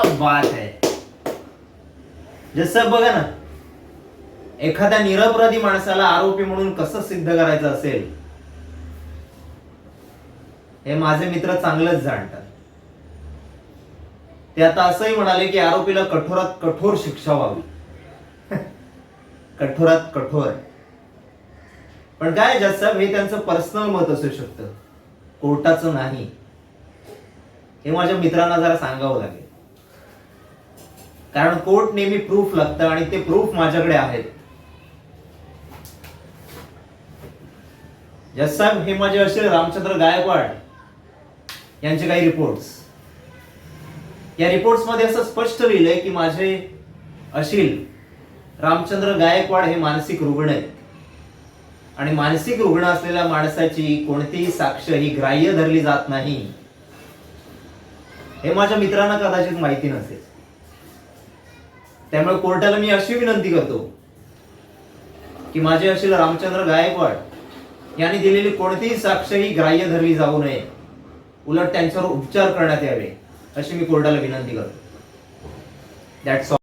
क्या बात है. जसं बघा ना, एखाद्या निरपराधी माणसाला आरोपी म्हणून कसं सिद्ध करायचं असेल हे माझे मित्र चांगलंच जाणतात. ते आता असंही म्हणाले की आरोपीला कठोरात कठोर शिक्षा व्हावी. कठोरात कठोर. पण काय जज साहेब, हे त्यांचं पर्सनल मत असू शकतं, कोर्टाचं नाही. हे माझ्या मित्रांना जरा सांगावं लागेल, कारण कोर्ट नेहमी प्रूफ लागतं आणि ते प्रूफ माझ्याकडे आहेत. जज साहेब, हे माझे असेल रामचंद्र गायकवाड यांचे काही रिपोर्ट्स. या रिपोर्ट्स मध्ये असं स्पष्ट लिहिलंय की माझे अशील रामचंद्र गायकवाड हे मानसिक रुग्ण आहेत आणि मानसिक रुग्ण असलेल्या माणसाची कोणतीही साक्ष ही ग्राह्य धरली जात नाही. हे माझ्या मित्रांना कदाचित माहिती नसेल. त्यामुळे कोर्टाला मी अशी विनंती करतो की माझे अशील रामचंद्र गायकवाड यांनी दिलेली कोणतीही साक्ष ही ग्राह्य धरली जाऊ नये, उलट त्यांच्यावर उपचार करण्यात यावे अशी मी कोर्टाला विनंती करतो. That's all.